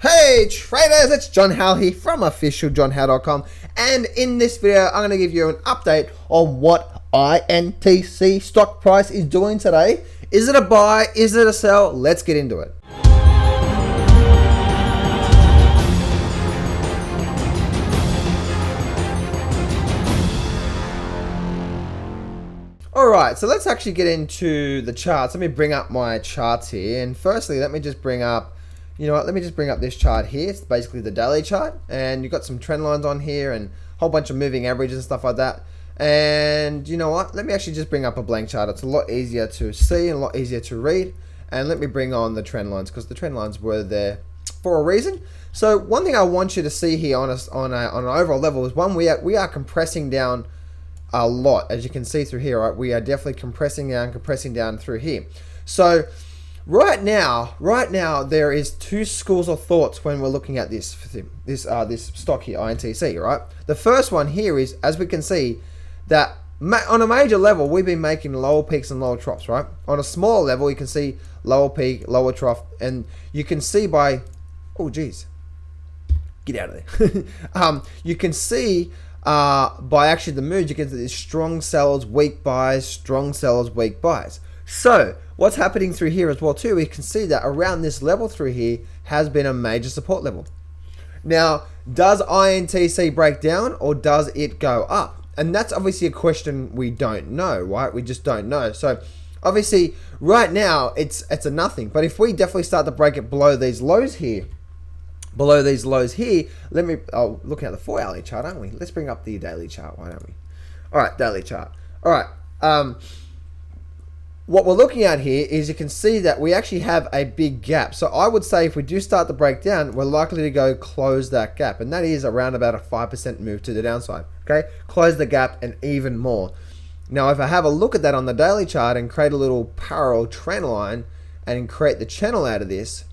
Hey traders, it's John Howell here from officialjohnhowell.com, and in this video I'm going to give you an update on what Intc stock price is doing today. Is it a buy? Is it a sell? Let's get into it. Alright, so let's actually get into the charts. Let me bring up my charts here, and firstly let me just bring up, let me just bring up this chart here. It's basically the daily chart, and you've got some trend lines on here and a whole bunch of moving averages and stuff like that. And you know what, let me actually just bring up a blank chart. It's a lot easier to see and a lot easier to read. And let me bring on the trend lines, because the trend lines were there for a reason. So one thing I want you to see here on an overall level is, one, we are compressing down a lot, as you can see through here, right? We are definitely compressing down through here. So right now there is two schools of thoughts when we're looking at this stock here, Intc, right? The first one here is, as we can see, that on a major level we've been making lower peaks and lower troughs, right? On a smaller level you can see lower peak, lower trough, and you can see by, oh geez, get out of there. You can see by actually the moves, you can see strong sellers, weak buys, strong sellers, weak buys. So what's happening through here as well too, we can see that around this level through here has been a major support level. Now, does Intc break down or does it go up? And that's obviously a question we don't know, right? We just don't know. So obviously right now it's a nothing, but if we definitely start to break it below these lows here, let me, looking at the 4-hourly chart, aren't we? Let's bring up the daily chart, why don't we? All right, daily chart. All right, what we're looking at here is, you can see that we actually have a big gap. So I would say if we do start to break down, we're likely to go close that gap, and that is around about a 5% move to the downside. Okay, close the gap and even more. Now, if I have a look at that on the daily chart and create a little parallel trend line and create the channel out of this,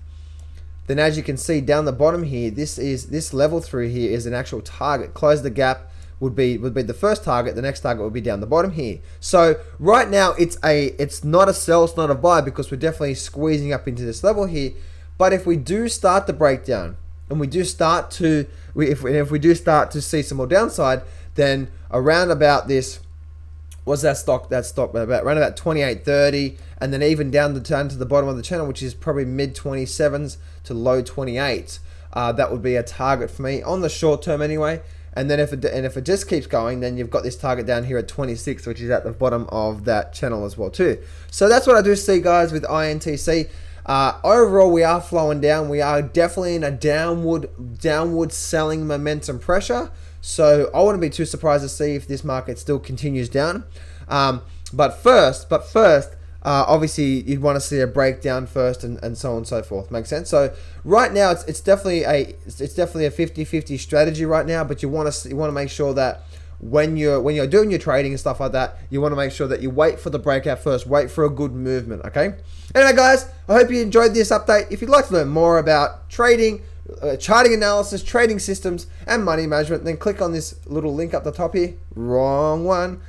then as you can see down the bottom here, this level through here is an actual target. Close the gap would be the first target. The next target would be down the bottom here. So right now it's not a sell, it's not a buy, because we're definitely squeezing up into this level here. But if we do start to break down, and we do start to if we do start to see some more downside, then around about this, what's that stock about around about 28.30, and then even down to the bottom of the channel, which is probably mid 27s to low 28s. That would be a target for me on the short term anyway. And then if it just keeps going, then you've got this target down here at 26, which is at the bottom of that channel as well too. So that's what I do see, guys, with Intc. Overall, we are flowing down. We are definitely in a downward selling momentum pressure. So I wouldn't be too surprised to see if this market still continues down. But first, obviously you'd want to see a breakdown first, and so on and so forth. Makes sense? So right now it's definitely a 50-50 strategy right now, but you want to make sure that when you're doing your trading and stuff like that, you want to make sure that you wait for the breakout first, wait for a good movement, okay? Anyway, guys, I hope you enjoyed this update. If you'd like to learn more about trading, charting analysis, trading systems, and money management, then click on this little link up the top here. Wrong one.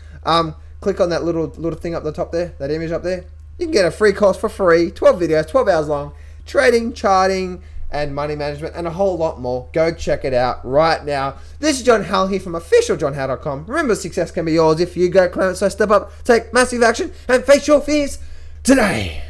Click on that little thing up the top there, that image up there. You can get a free course for free, 12 videos, 12 hours long, trading, charting, and money management, and a whole lot more. Go check it out right now. This is John Howell here from officialjohnhowell.com. Remember, success can be yours if you go claim it, so step up, take massive action, and face your fears today.